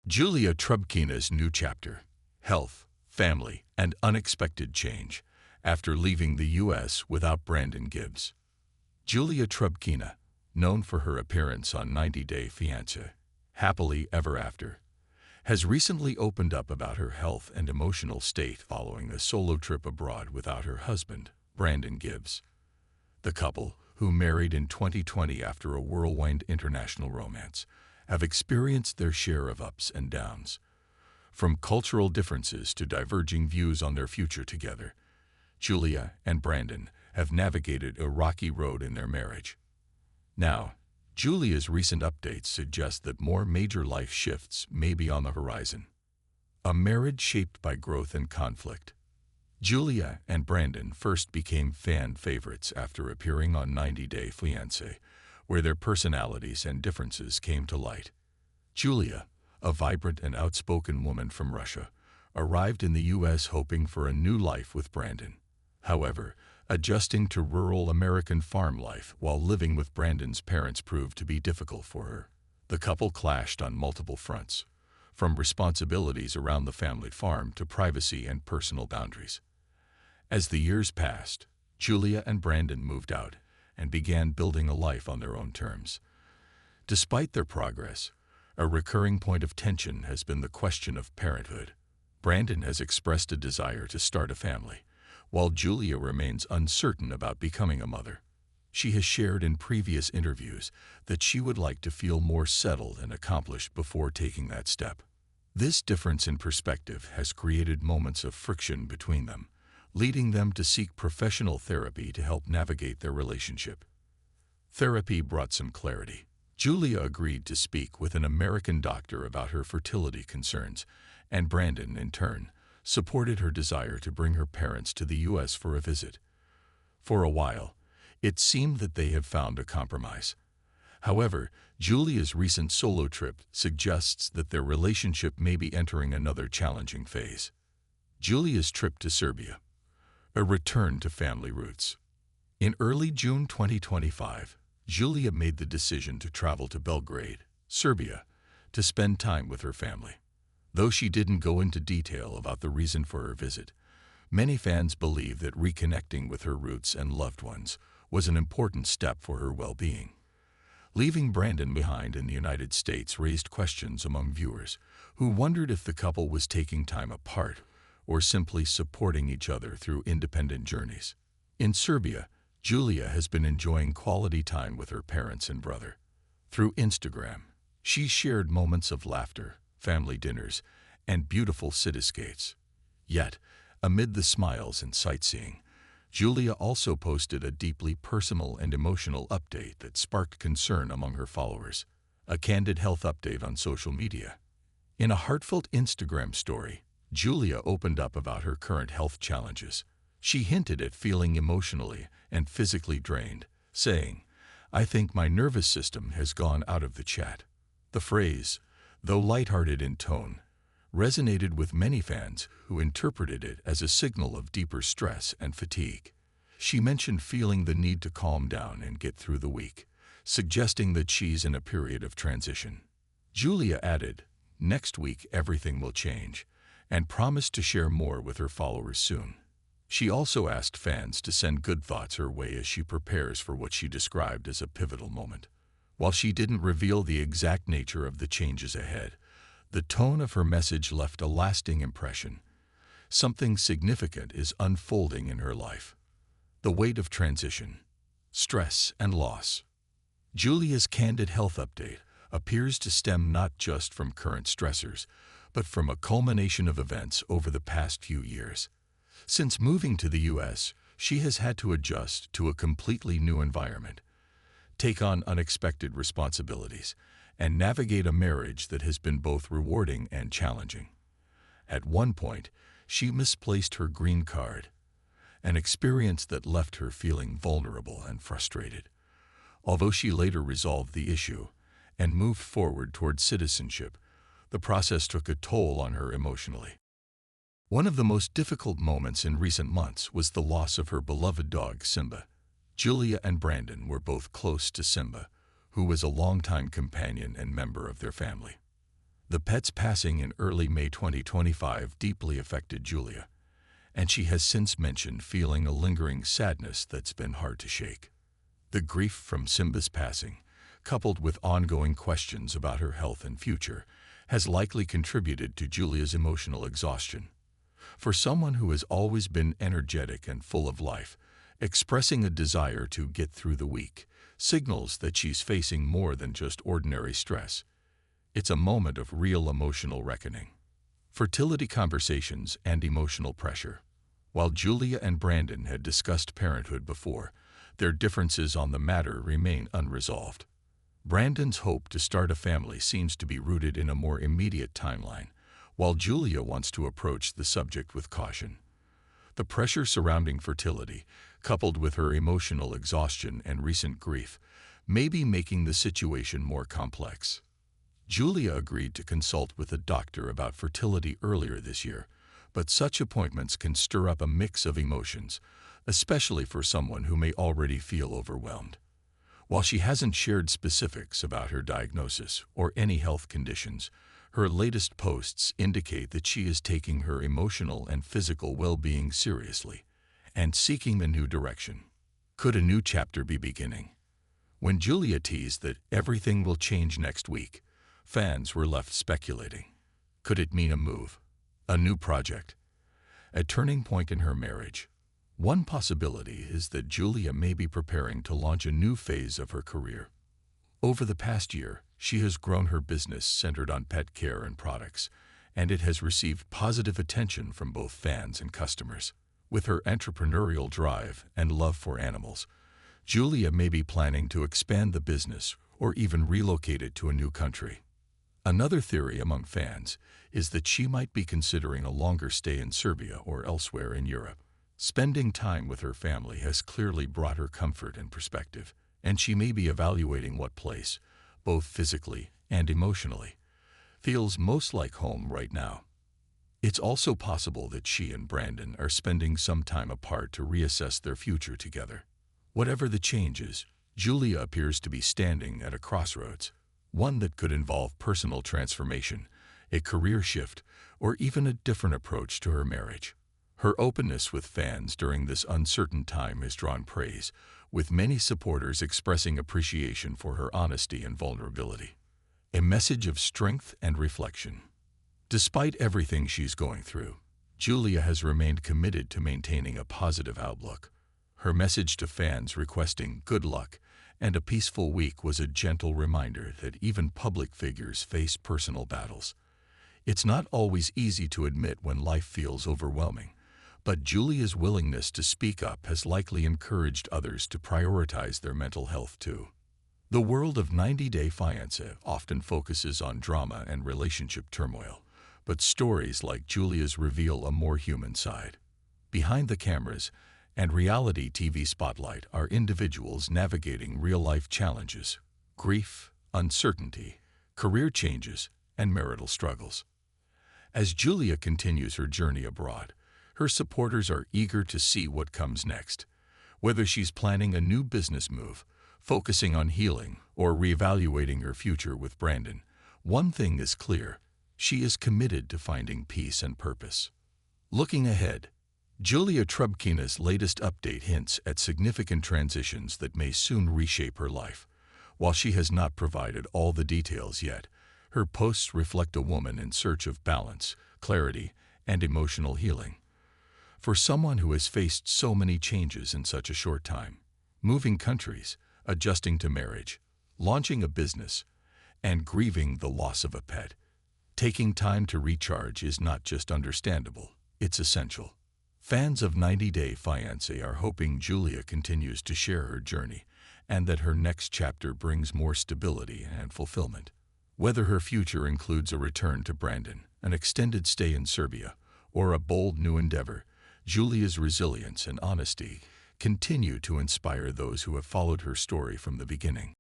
Julia Trubkina's new chapter: health, family, and unexpected change after leaving the U.S. without Brandon Gibbs. Julia Trubkina, known for her appearance on 90-Day Fiancé, Happily Ever After, has recently opened up about her health and emotional state following a solo trip abroad without her husband, Brandon Gibbs. The couple, who married in 2020 after a whirlwind international romance, have experienced their share of ups and downs. From cultural differences to diverging views on their future together, Julia and Brandon have navigated a rocky road in their marriage. Now, Julia's recent updates suggest that more major life shifts may be on the horizon. A marriage shaped by growth and conflict. Julia and Brandon first became fan favorites after appearing on 90-Day Fiancé, where their personalities and differences came to light. Julia, a vibrant and outspoken woman from Russia, arrived in the U.S. hoping for a new life with Brandon. However, adjusting to rural American farm life while living with Brandon's parents proved to be difficult for her. The couple clashed on multiple fronts, from responsibilities around the family farm to privacy and personal boundaries. As the years passed, Julia and Brandon moved out and began building a life on their own terms. Despite their progress, a recurring point of tension has been the question of parenthood. Brandon has expressed a desire to start a family, while Julia remains uncertain about becoming a mother. She has shared in previous interviews that she would like to feel more settled and accomplished before taking that step. This difference in perspective has created moments of friction between them, leading them to seek professional therapy to help navigate their relationship. Therapy brought some clarity. Julia agreed to speak with an American doctor about her fertility concerns, and Brandon, in turn, supported her desire to bring her parents to the U.S. for a visit. For a while, it seemed that they have found a compromise. However, Julia's recent solo trip suggests that their relationship may be entering another challenging phase. Julia's trip to Serbia: a return to family roots. In early June 2025, Julia made the decision to travel to Belgrade, Serbia, to spend time with her family. Though she didn't go into detail about the reason for her visit, many fans believe that reconnecting with her roots and loved ones was an important step for her well-being. Leaving Brandon behind in the United States raised questions among viewers, who wondered if the couple was taking time apart or simply supporting each other through independent journeys. In Serbia, Julia has been enjoying quality time with her parents and brother. Through Instagram, she shared moments of laughter, family dinners, and beautiful cityscapes. Yet, amid the smiles and sightseeing, Julia also posted a deeply personal and emotional update that sparked concern among her followers. A candid health update on social media. In a heartfelt Instagram story, Julia opened up about her current health challenges. She hinted at feeling emotionally and physically drained, saying, "I think my nervous system has gone out of the chat." The phrase, though lighthearted in tone, resonated with many fans who interpreted it as a signal of deeper stress and fatigue. She mentioned feeling the need to calm down and get through the week, suggesting that she's in a period of transition. Julia added, "Next week everything will change," and promised to share more with her followers soon. She also asked fans to send good thoughts her way as she prepares for what she described as a pivotal moment. While she didn't reveal the exact nature of the changes ahead, the tone of her message left a lasting impression. Something significant is unfolding in her life. The weight of transition, stress, and loss. Julia's candid health update appears to stem not just from current stressors, but from a culmination of events over the past few years. Since moving to the U.S., she has had to adjust to a completely new environment, take on unexpected responsibilities, and navigate a marriage that has been both rewarding and challenging. At one point, she misplaced her green card, an experience that left her feeling vulnerable and frustrated. Although she later resolved the issue and moved forward toward citizenship, the process took a toll on her emotionally. One of the most difficult moments in recent months was the loss of her beloved dog, Simba. Julia and Brandon were both close to Simba, who was a longtime companion and member of their family. The pet's passing in early May 2025 deeply affected Julia, and she has since mentioned feeling a lingering sadness that's been hard to shake. The grief from Simba's passing, coupled with ongoing questions about her health and future, has likely contributed to Julia's emotional exhaustion. For someone who has always been energetic and full of life, expressing a desire to get through the week signals that she's facing more than just ordinary stress. It's a moment of real emotional reckoning. Fertility conversations and emotional pressure. While Julia and Brandon had discussed parenthood before, their differences on the matter remain unresolved. Brandon's hope to start a family seems to be rooted in a more immediate timeline, while Julia wants to approach the subject with caution. The pressure surrounding fertility, coupled with her emotional exhaustion and recent grief, may be making the situation more complex. Julia agreed to consult with a doctor about fertility earlier this year, but such appointments can stir up a mix of emotions, especially for someone who may already feel overwhelmed. While she hasn't shared specifics about her diagnosis or any health conditions, her latest posts indicate that she is taking her emotional and physical well-being seriously and seeking a new direction. Could a new chapter be beginning? When Julia teased that everything will change next week, fans were left speculating. Could it mean a move? A new project? A turning point in her marriage? One possibility is that Julia may be preparing to launch a new phase of her career. Over the past year, she has grown her business centered on pet care and products, and it has received positive attention from both fans and customers. With her entrepreneurial drive and love for animals, Julia may be planning to expand the business or even relocate it to a new country. Another theory among fans is that she might be considering a longer stay in Serbia or elsewhere in Europe. Spending time with her family has clearly brought her comfort and perspective, and she may be evaluating what place, both physically and emotionally, feels most like home right now. It's also possible that she and Brandon are spending some time apart to reassess their future together. Whatever the changes, Julia appears to be standing at a crossroads, one that could involve personal transformation, a career shift, or even a different approach to her marriage. Her openness with fans during this uncertain time has drawn praise, with many supporters expressing appreciation for her honesty and vulnerability. A message of strength and reflection. Despite everything she's going through, Julia has remained committed to maintaining a positive outlook. Her message to fans requesting good luck and a peaceful week was a gentle reminder that even public figures face personal battles. It's not always easy to admit when life feels overwhelming, but Julia's willingness to speak up has likely encouraged others to prioritize their mental health too. The world of 90-Day Fiancé often focuses on drama and relationship turmoil, but stories like Julia's reveal a more human side. Behind the cameras and reality TV spotlight are individuals navigating real-life challenges, grief, uncertainty, career changes, and marital struggles. As Julia continues her journey abroad, her supporters are eager to see what comes next. Whether she's planning a new business move, focusing on healing, or reevaluating her future with Brandon, one thing is clear: she is committed to finding peace and purpose. Looking ahead, Julia Trubkina's latest update hints at significant transitions that may soon reshape her life. While she has not provided all the details yet, her posts reflect a woman in search of balance, clarity, and emotional healing. For someone who has faced so many changes in such a short time, moving countries, adjusting to marriage, launching a business, and grieving the loss of a pet, taking time to recharge is not just understandable, it's essential. Fans of 90-Day Fiancé are hoping Julia continues to share her journey and that her next chapter brings more stability and fulfillment. Whether her future includes a return to Brandon, an extended stay in Serbia, or a bold new endeavor, Julia's resilience and honesty continue to inspire those who have followed her story from the beginning.